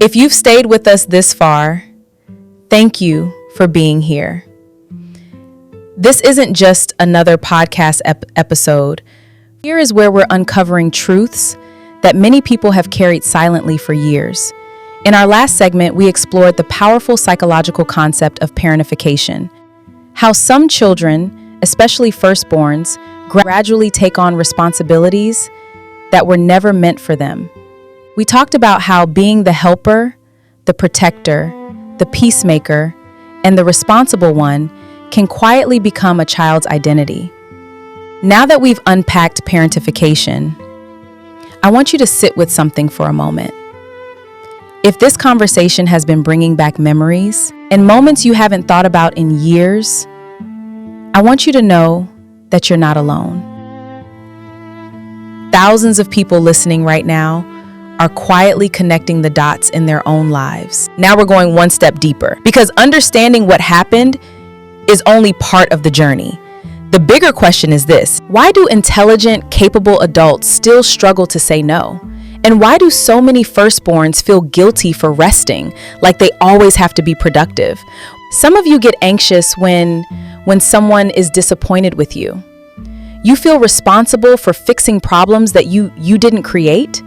If you've stayed with us this far, thank you for being here. This isn't just another podcast episode. Here is where we're uncovering truths that many people have carried silently for years. In our last segment, we explored the powerful psychological concept of parentification, how some children, especially firstborns, gradually take on responsibilities that were never meant for them. We talked about how being the helper, the protector, the peacemaker, and the responsible one can quietly become a child's identity. Now that we've unpacked parentification, I want you to sit with something for a moment. If this conversation has been bringing back memories and moments you haven't thought about in years, I want you to know that you're not alone. Thousands of people listening right now are quietly connecting the dots in their own lives. Now we're going one step deeper, because understanding what happened is only part of the journey. The bigger question is this: why do intelligent, capable adults still struggle to say no? And why do so many firstborns feel guilty for resting, like they always have to be productive? Some of you get anxious when someone is disappointed with you. You feel responsible for fixing problems that you didn't create?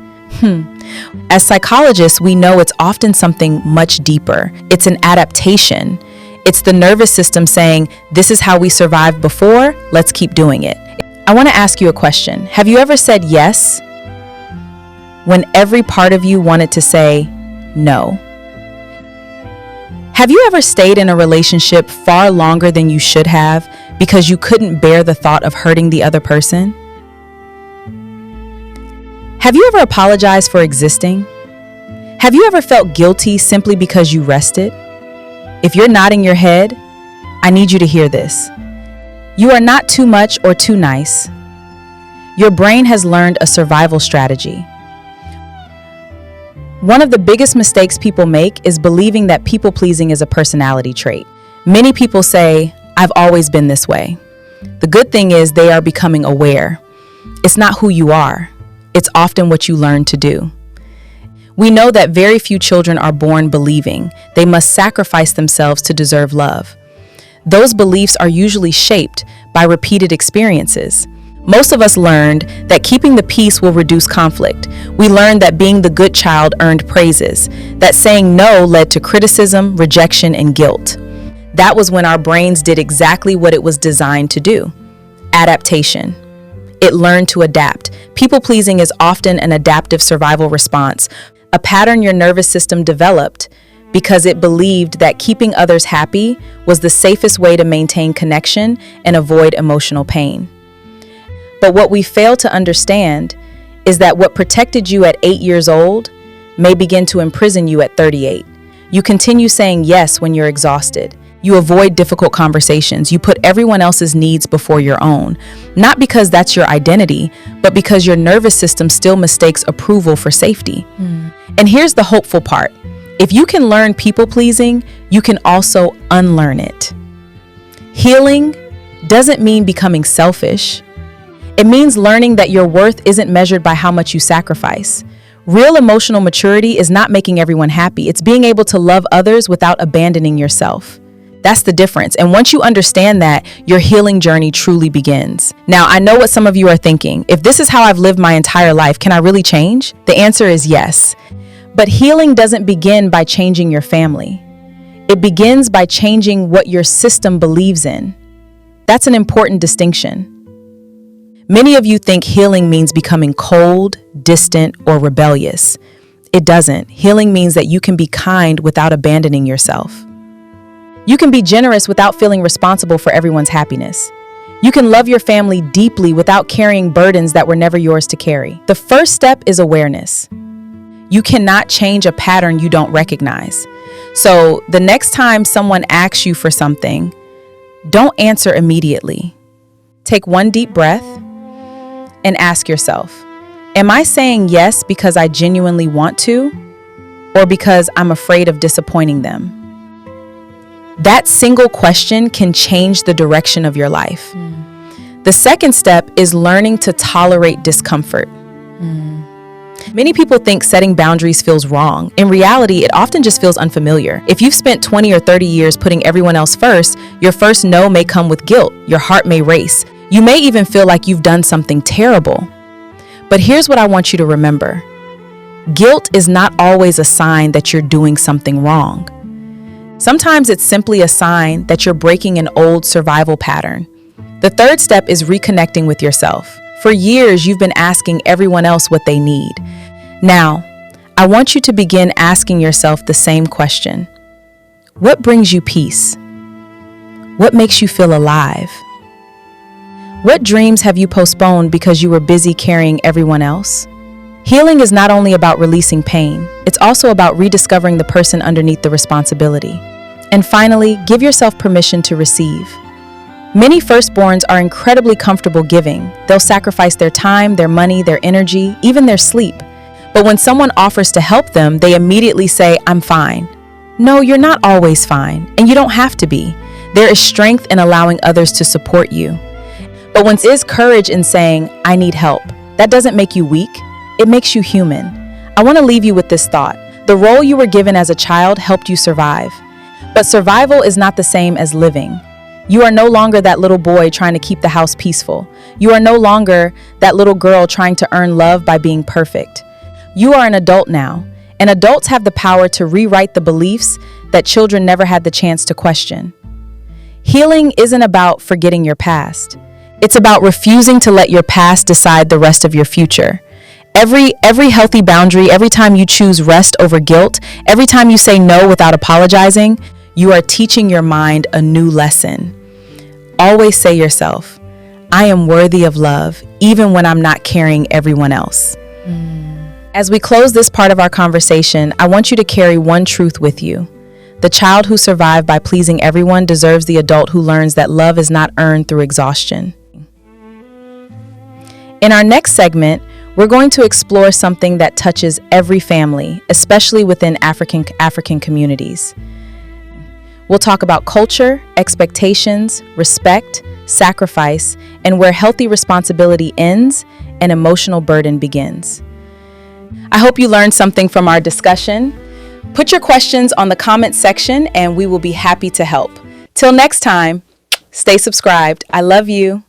As psychologists, we know it's often something much deeper. It's an adaptation. It's the nervous system saying, this is how we survived before, let's keep doing it. I want to ask you a question. Have you ever said yes when every part of you wanted to say no? Have you ever stayed in a relationship far longer than you should have because you couldn't bear the thought of hurting the other person? Have you ever apologized for existing? Have you ever felt guilty simply because you rested? If you're nodding your head, I need you to hear this. You are not too much or too nice. Your brain has learned a survival strategy. One of the biggest mistakes people make is believing that people-pleasing is a personality trait. Many people say, I've always been this way. The good thing is they are becoming aware. It's not who you are. It's often what you learn to do. We know that very few children are born believing they must sacrifice themselves to deserve love. Those beliefs are usually shaped by repeated experiences. Most of us learned that keeping the peace will reduce conflict. We learned that being the good child earned praises, that saying no led to criticism, rejection, and guilt. That was when our brains did exactly what it was designed to do: adaptation. It learned to adapt. People-pleasing is often an adaptive survival response, a pattern your nervous system developed because it believed that keeping others happy was the safest way to maintain connection and avoid emotional pain. But what we fail to understand is that what protected you at 8 years old may begin to imprison you at 38. You continue saying yes when you're exhausted. You avoid difficult conversations. You put everyone else's needs before your own, not because that's your identity, but because your nervous system still mistakes approval for safety. And here's the hopeful part. If you can learn people-pleasing, you can also unlearn it. Healing doesn't mean becoming selfish. It means learning that your worth isn't measured by how much you sacrifice. Real emotional maturity is not making everyone happy. It's being able to love others without abandoning yourself. That's the difference. And once you understand that, your healing journey truly begins. Now, I know what some of you are thinking. If this is how I've lived my entire life, can I really change? The answer is yes. But healing doesn't begin by changing your family. It begins by changing what your system believes in. That's an important distinction. Many of you think healing means becoming cold, distant, or rebellious. It doesn't. Healing means that you can be kind without abandoning yourself. You can be generous without feeling responsible for everyone's happiness. You can love your family deeply without carrying burdens that were never yours to carry. The first step is awareness. You cannot change a pattern you don't recognize. So the next time someone asks you for something, don't answer immediately. Take one deep breath and ask yourself, am I saying yes because I genuinely want to, or because I'm afraid of disappointing them? That single question can change the direction of your life. The second step is learning to tolerate discomfort. Many people think setting boundaries feels wrong. In reality, it often just feels unfamiliar. If you've spent 20 or 30 years putting everyone else first, your first no may come with guilt. Your heart may race. You may even feel like you've done something terrible. But here's what I want you to remember. Guilt is not always a sign that you're doing something wrong. Sometimes it's simply a sign that you're breaking an old survival pattern. The third step is reconnecting with yourself. For years, you've been asking everyone else what they need. Now, I want you to begin asking yourself the same question. What brings you peace? What makes you feel alive? What dreams have you postponed because you were busy carrying everyone else? Healing is not only about releasing pain, it's also about rediscovering the person underneath the responsibility. And finally, give yourself permission to receive. Many firstborns are incredibly comfortable giving. They'll sacrifice their time, their money, their energy, even their sleep. But when someone offers to help them, they immediately say, "I'm fine." No, you're not always fine, and you don't have to be. There is strength in allowing others to support you. But when there is courage in saying, "I need help," that doesn't make you weak, it makes you human. I want to leave you with this thought. The role you were given as a child helped you survive. But survival is not the same as living. You are no longer that little boy trying to keep the house peaceful. You are no longer that little girl trying to earn love by being perfect. You are an adult now, and adults have the power to rewrite the beliefs that children never had the chance to question. Healing isn't about forgetting your past. It's about refusing to let your past decide the rest of your future. Every healthy boundary, every time you choose rest over guilt, every time you say no without apologizing, you are teaching your mind a new lesson. Always say yourself, "I am worthy of love, even when I'm not carrying everyone else." As we close this part of our conversation, I want you to carry one truth with you. The child who survived by pleasing everyone deserves the adult who learns that love is not earned through exhaustion. In our next segment, we're going to explore something that touches every family, especially within African communities. We'll talk about culture, expectations, respect, sacrifice, and where healthy responsibility ends and emotional burden begins. I hope you learned something from our discussion. Put your questions on the comment section and we will be happy to help. Till next time, stay subscribed. I love you.